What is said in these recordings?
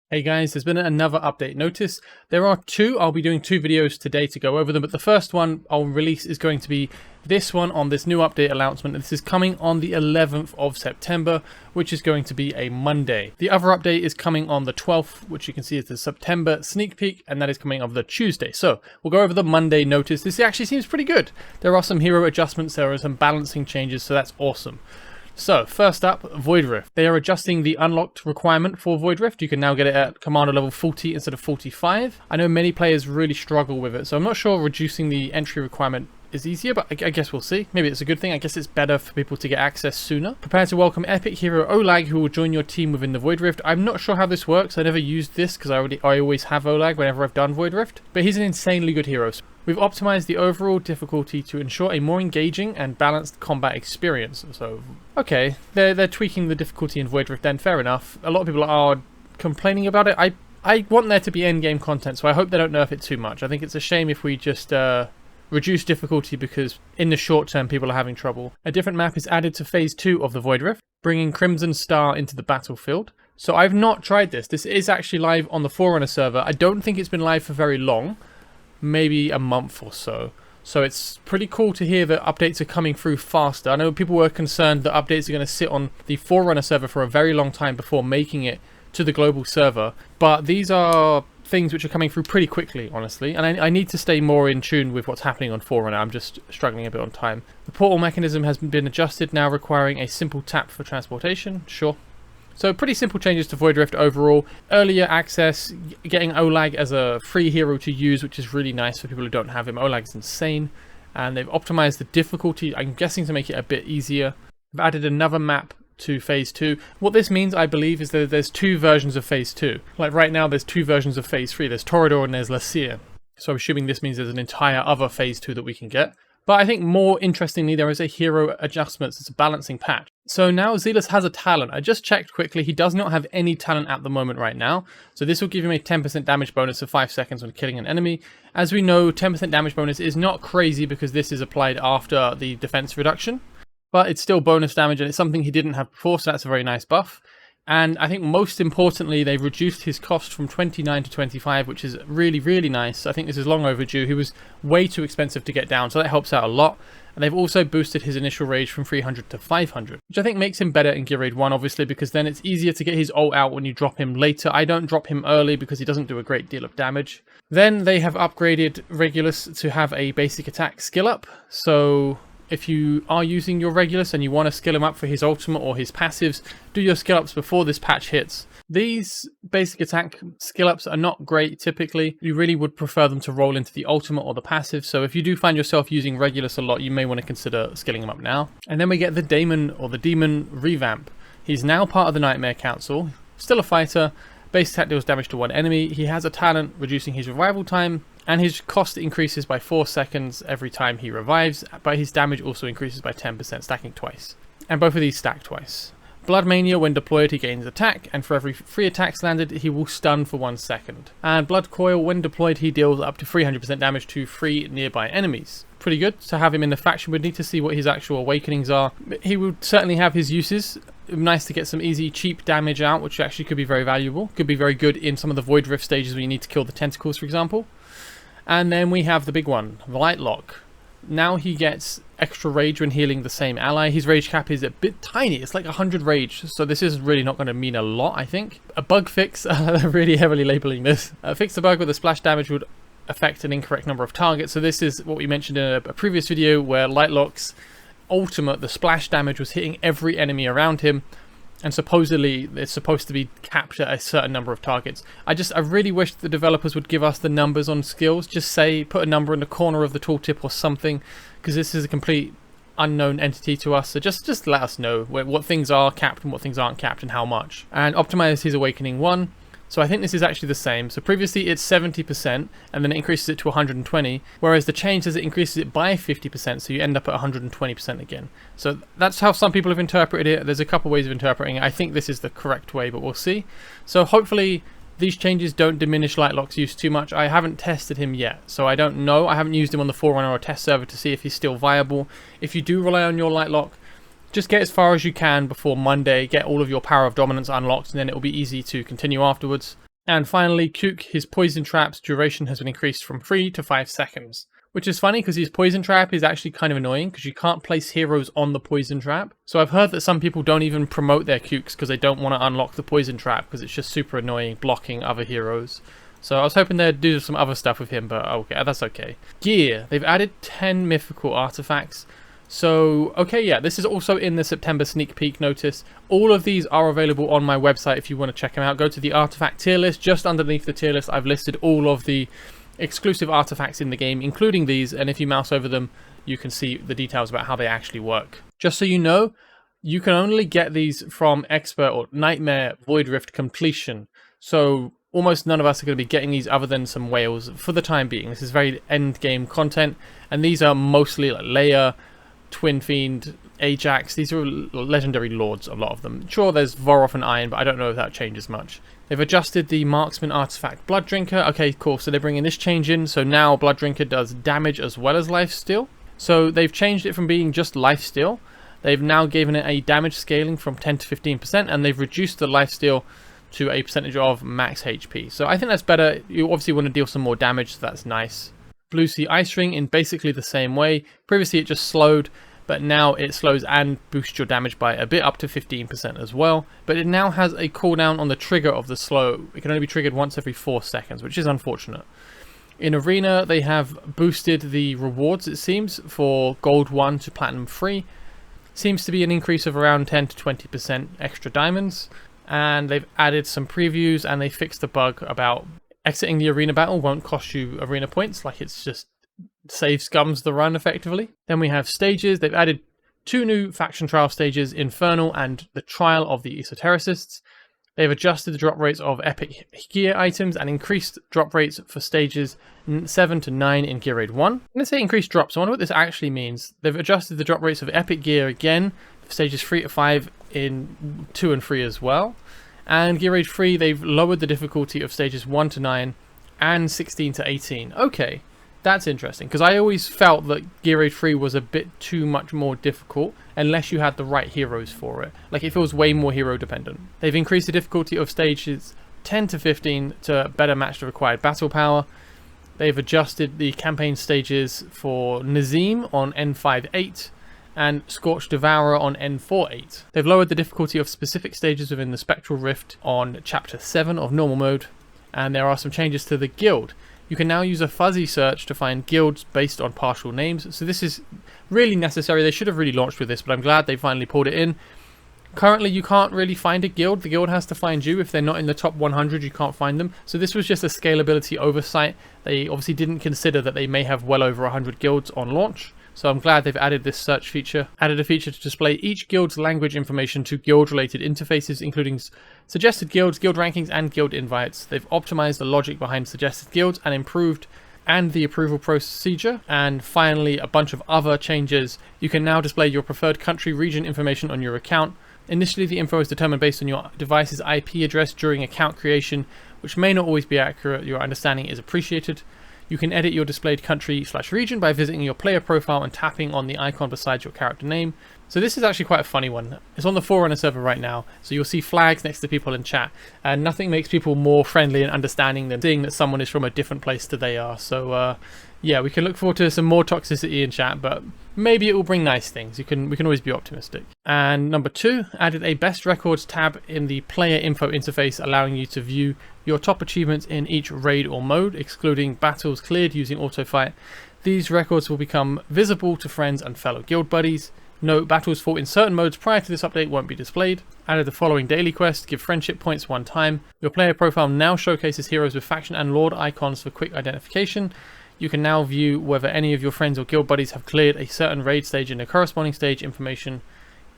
Hey guys, there's been another update. Notice there are two. I'll be doing two videos today to go over them, but the first one I'll release is going to be this one on this new update announcement. This is coming on the 11th of September, which is going to be a Monday. The other update is coming on the 12th, which you can see is the September sneak peek, and that is coming on the Tuesday. So we'll go over the Monday notice. This actually seems pretty good. There are some hero adjustments, there are some balancing changes, so that's awesome. So, first up, Void Rift. They are adjusting the unlocked requirement for Void Rift. You can now get it at Commander level 40 instead of 45. I know many players really struggle with it, so I'm not sure reducing the entry requirement is easier, but I guess we'll see. Maybe it's a good thing. I guess it's better for people to get access sooner. Prepare to welcome epic hero Olag, who will join your team within the Void Rift. I'm not sure how this works. I never used this because I always have Olag whenever I've done Void Rift, but he's an insanely good hero. We've optimized the overall difficulty to ensure a more engaging and balanced combat experience. So, okay, they're tweaking the difficulty in Void Rift then, fair enough. A lot of people are complaining about it. I want there to be endgame content, so I hope they don't nerf it too much. I think it's a shame if we just reduce difficulty because in the short term people are having trouble. A different map is added to Phase 2 of the Void Rift, bringing Crimson Star into the battlefield. So I've not tried this. This is actually live on the Forerunner server. I don't think it's been live for very long. Maybe a month or so. So it's pretty cool to hear that updates are coming through faster. I know people were concerned that updates are going to sit on the Forerunner server for a very long time before making it to the global server. But these are things which are coming through pretty quickly, honestly. And I need to stay more in tune with what's happening on Forerunner. I'm just struggling a bit on time. The portal mechanism has been adjusted, now requiring a simple tap for transportation. Sure. So pretty simple changes to Void Rift overall. Earlier access, getting Olag as a free hero to use, which is really nice for people who don't have him. Olag's insane. And they've optimized the difficulty, I'm guessing to make it a bit easier. They've added another map to Phase 2. What this means, I believe, is that there's two versions of Phase 2. Like right now, there's two versions of Phase 3. There's Toreador and there's Lasir. So I'm assuming this means there's an entire other Phase 2 that we can get. But I think more interestingly, there is a hero adjustments. It's a balancing patch. So now Zelus has a talent. I just checked quickly. He does not have any talent at the moment right now. So this will give him a 10% damage bonus of 5 seconds when killing an enemy. As we know, 10% damage bonus is not crazy because this is applied after the defense reduction. But it's still bonus damage and it's something he didn't have before, so that's a very nice buff. And I think most importantly, they've reduced his cost from 29 to 25, which is really, really nice. I think this is long overdue. He was way too expensive to get down, so that helps out a lot. And they've also boosted his initial rage from 300 to 500, which I think makes him better in Gear Raid 1, obviously, because then it's easier to get his ult out when you drop him later. I don't drop him early because he doesn't do a great deal of damage. Then they have upgraded Regulus to have a basic attack skill up. So if you are using your Regulus and you want to skill him up for his ultimate or his passives, do your skill ups before this patch hits. These basic attack skill ups are not great typically. You really would prefer them to roll into the ultimate or the passive. So if you do find yourself using Regulus a lot, you may want to consider skilling him up now. And then we get the Daemon or the Demon revamp. He's now part of the Nightmare Council, still a fighter. Base attack deals damage to one enemy. He has a talent reducing his revival time, and his cost increases by 4 seconds every time he revives, but his damage also increases by 10%, stacking twice. And both of these stack twice. Blood Mania, when deployed, he gains attack, and for every 3 attacks landed, he will stun for 1 second. And Blood Coil, when deployed, he deals up to 300% damage to 3 nearby enemies. Pretty good to have him in the faction. We'd need to see what his actual awakenings are. He would certainly have his uses. Nice to get some easy, cheap damage out, which actually could be very valuable. Could be very good in some of the Void Rift stages where you need to kill the tentacles, for example. And then we have the big one, the Lightlocke. Now he gets extra rage when healing the same ally. His rage cap is a bit tiny. It's like 100 rage. So this is really not going to mean a lot, I think. A bug fix. They're really heavily labeling this. Fix the bug with a splash damage would affect an incorrect number of targets. So this is what we mentioned in a previous video where Lightlocke's ultimate, the splash damage, was hitting every enemy around him. And supposedly it's supposed to be capped at a certain number of targets. I really wish the developers would give us the numbers on skills. Just say, put a number in the corner of the tooltip or something, because this is a complete unknown entity to us. So just let us know what things are capped and what things aren't capped and how much. And optimize his awakening 1. So I think this is actually the same. So previously it's 70% and then it increases it to 120, whereas the change says it increases it by 50%, so you end up at 120% again. So that's how some people have interpreted it. There's a couple ways of interpreting it. I think this is the correct way, but we'll see. So hopefully these changes don't diminish Lightlocke's use too much. I haven't tested him yet, so I don't know. I haven't used him on the Forerunner or test server to see if he's still viable. If you do rely on your Lightlocke, just get as far as you can before Monday, get all of your Power of Dominance unlocked, and then it'll be easy to continue afterwards. And finally, Kook, his poison trap's duration has been increased from 3 to 5 seconds. Which is funny because his poison trap is actually kind of annoying because you can't place heroes on the poison trap. So I've heard that some people don't even promote their Kooks because they don't want to unlock the poison trap because it's just super annoying blocking other heroes. So I was hoping they'd do some other stuff with him, but okay, that's okay. Gear. They've added 10 mythical artifacts. So, okay, yeah, this is also in the September sneak peek notice. All of these are available on my website if you want to check them out. Go to the artifact tier list. Just underneath the tier list, I've listed all of the exclusive artifacts in the game, including these, and if you mouse over them, you can see the details about how they actually work. Just so you know, you can only get these from Expert or Nightmare Void Rift completion. So almost none of us are going to be getting these other than some whales for the time being. This is very end game content, and these are mostly like Leia, Twin Fiend, Ajax. These are legendary lords, a lot of them. Sure, there's Voroth and Iron, but I don't know if that changes much. They've adjusted the marksman artifact Blood Drinker. Okay, cool. So they're bringing this change in. So now Blood Drinker does damage as well as lifesteal. So they've changed it from being just lifesteal. They've now given it a damage scaling from 10 to 15%, and they've reduced the lifesteal to a percentage of max HP. So I think that's better. You obviously want to deal some more damage, so that's nice. Blue Sea Ice Ring in basically the same way. Previously it just slowed, but now it slows and boosts your damage by a bit up to 15% as well. But it now has a cooldown on the trigger of the slow. It can only be triggered once every 4 seconds, which is unfortunate. In Arena, they have boosted the rewards, it seems, for Gold 1 to Platinum 3. Seems to be an increase of around 10 to 20% extra diamonds. And they've added some previews, and they fixed the bug about exiting the arena battle won't cost you arena points, like it's just save scums the run effectively. Then we have stages. They've added 2 new faction trial stages, Infernal and the Trial of the Esotericists. They've adjusted the drop rates of epic gear items and increased drop rates for stages 7 to 9 in Gear Raid 1. Let's say increased drops. I wonder what this actually means. They've adjusted the drop rates of epic gear again for stages 3 to 5 in 2 and 3 as well. And Gear Raid 3, they've lowered the difficulty of stages 1 to 9 and 16 to 18. Okay. That's interesting, because I always felt that Gear Raid 3 was a bit too much more difficult unless you had the right heroes for it. Like, it feels way more hero dependent. They've increased the difficulty of stages 10 to 15 to better match the required battle power. They've adjusted the campaign stages for Nazim on N5.8 and Scorched Devourer on N4.8. They've lowered the difficulty of specific stages within the Spectral Rift on Chapter 7 of Normal Mode, and there are some changes to the guild. You can now use a fuzzy search to find guilds based on partial names. So this is really necessary. They should have really launched with this, but I'm glad they finally pulled it in. Currently, you can't really find a guild. The guild has to find you. If they're not in the top 100, you can't find them. So this was just a scalability oversight. They obviously didn't consider that they may have well over 100 guilds on launch. So I'm glad they've added this search feature. Added a feature to display each guild's language information to guild-related interfaces, including suggested guilds, guild rankings, and guild invites. They've optimized the logic behind suggested guilds and improved the approval procedure. And finally, a bunch of other changes. You can now display your preferred country region information on your account. Initially, the info is determined based on your device's IP address during account creation, which may not always be accurate. Your understanding is appreciated. You can edit your displayed country/region by visiting your player profile and tapping on the icon beside your character name. So this is actually quite a funny one. It's on the Forerunner server right now, so you'll see flags next to people in chat, and nothing makes people more friendly and understanding than seeing that someone is from a different place than they are. So yeah, we can look forward to some more toxicity in chat, but maybe it will bring nice things. We can always be optimistic. And number 2, added a best records tab in the player info interface, allowing you to view your top achievements in each raid or mode, excluding battles cleared using autofight. These records will become visible to friends and fellow guild buddies. Note, battles fought in certain modes prior to this update won't be displayed. Added the following daily quest: give friendship points 1 time. Your player profile now showcases heroes with faction and lord icons for quick identification. You can now view whether any of your friends or guild buddies have cleared a certain raid stage in the corresponding stage information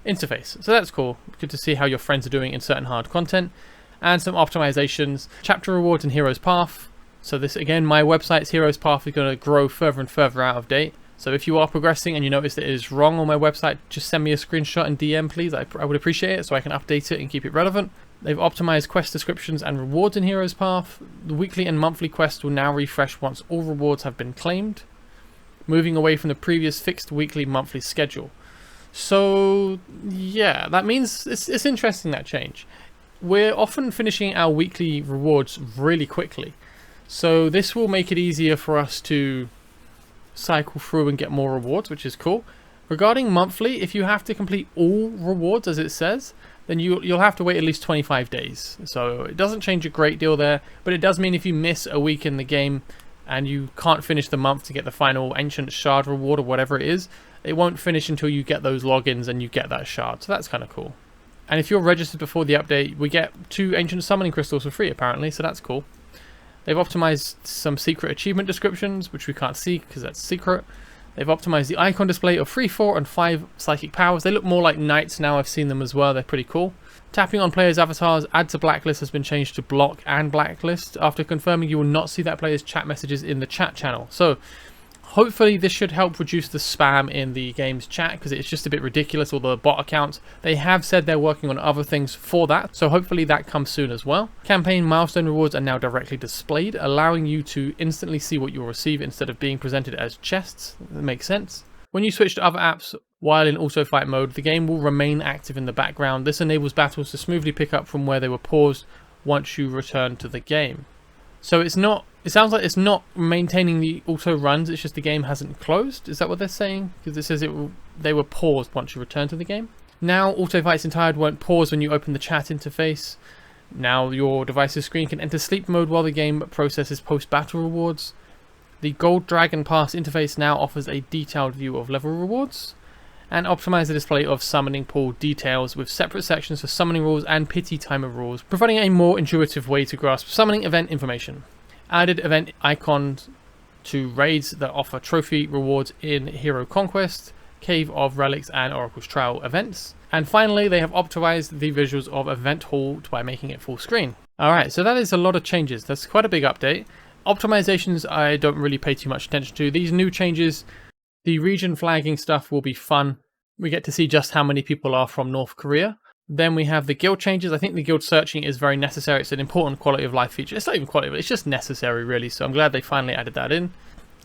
interface. So that's cool. Good to see how your friends are doing in certain hard content. And some optimizations. Chapter rewards and Hero's Path. So this, again, my website's Hero's Path is going to grow further and further out of date. So if you are progressing and you notice that it is wrong on my website, just send me a screenshot and DM, please. I would appreciate it so I can update it and keep it relevant. They've optimized quest descriptions and rewards in Hero's Path. The weekly and monthly quests will now refresh once all rewards have been claimed, moving away from the previous fixed weekly monthly schedule. So yeah, that means it's interesting, that change. we're often finishing our weekly rewards really quickly. So this will make it easier for us to cycle through and get more rewards, which is cool. Regarding monthly, if you have to complete all rewards as it says, then you'll have to wait at least 25 days. So it doesn't change a great deal there, but it does mean if you miss a week in the game and you can't finish the month to get the final Ancient Shard reward or whatever it is, it won't finish until you get those logins and you get that shard. So that's kind of cool. And if you're registered before the update, we get 2 Ancient Summoning Crystals for free apparently, so that's cool. They've optimized some secret achievement descriptions, which we can't see because that's secret. They've optimized the icon display of 3, 4, and 5 psychic powers. They look more like knights now. I've seen them as well. They're pretty cool. Tapping on players' avatars, add to blacklist has been changed to block and blacklist after confirming you will not see that player's chat messages in the chat channel. So hopefully this should help reduce the spam in the game's chat because it's just a bit ridiculous, all the bot accounts. They have said they're working on other things for that, so hopefully that comes soon as well. Campaign milestone rewards are now directly displayed, allowing you to instantly see what you'll receive instead of being presented as chests. That makes sense. When you switch to other apps while in auto fight mode, the game will remain active in the background. This enables battles to smoothly pick up from where they were paused once you return to the game. So it sounds like it's not maintaining the auto runs, it's just the game hasn't closed. Is that what they're saying? Because it says they were paused once you return to the game. Now auto fights in Tired won't pause when you open the chat interface. Now your device's screen can enter sleep mode while the game processes post-battle rewards. The Gold Dragon Pass interface now offers a detailed view of level rewards. And optimize the display of summoning pool details with separate sections for summoning rules and pity timer rules, providing a more intuitive way to grasp summoning event information. Added event icons to raids that offer trophy rewards in Hero Conquest, Cave of Relics and Oracle's Trial events. And finally, they have optimized the visuals of Event Hall by making it full screen. Alright, so that is a lot of changes. That's quite a big update. Optimizations I don't really pay too much attention to. These new changes, the region flagging stuff will be fun. We get to see just how many people are from North Korea. Then we have the guild changes. I think the guild searching is very necessary. It's an important quality of life feature. It's not even quality, but it's just necessary really. So I'm glad they finally added that in.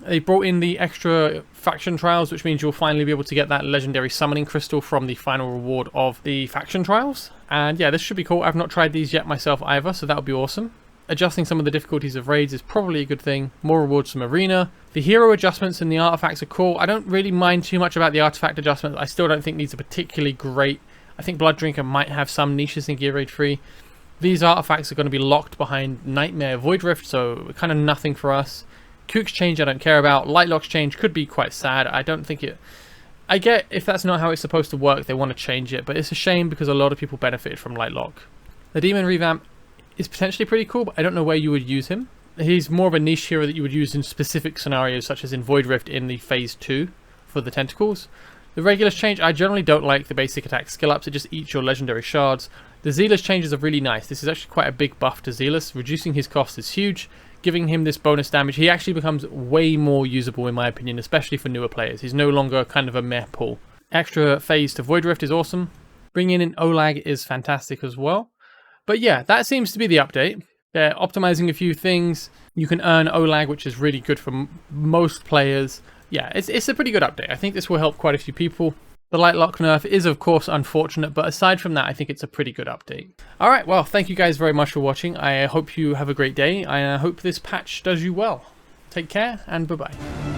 They brought in the extra faction trials, which means you'll finally be able to get that legendary summoning crystal from the final reward of the faction trials. And yeah, this should be cool. I've not tried these yet myself either, so that would be awesome. Adjusting some of the difficulties of raids is probably a good thing. More rewards from Arena. The hero adjustments and the artifacts are cool. I don't really mind too much about the artifact adjustments. I still don't think these are particularly great. I think Blood Drinker might have some niches in Gear Raid 3. These artifacts are going to be locked behind Nightmare Void Rift, so kind of nothing for us. Kook's change I don't care about. Lightlocke's change could be quite sad. I don't think it... I get if that's not how it's supposed to work, they want to change it, but it's a shame because a lot of people benefited from Lightlocke. The Daemon revamp is potentially pretty cool, but I don't know where you would use him. He's more of a niche hero that you would use in specific scenarios, such as in Void Rift in the Phase 2 for the tentacles. The Regulus change, I generally don't like the basic attack skill ups, it just eats your legendary shards. The Zelus changes are really nice. This is actually quite a big buff to Zelus. Reducing his cost is huge. Giving him this bonus damage, he actually becomes way more usable in my opinion, especially for newer players. He's no longer kind of a meh pull. Extra phase to Void Rift is awesome. Bringing in Olag is fantastic as well. But yeah, that seems to be the update. They're optimizing a few things. You can earn Olag, which is really good for most players. Yeah, it's a pretty good update. I think this will help quite a few people. The Lightlocke nerf is of course unfortunate, but aside from that, I think it's a pretty good update. Alright, well, thank you guys very much for watching. I hope you have a great day. I hope this patch does you well. Take care, and bye-bye.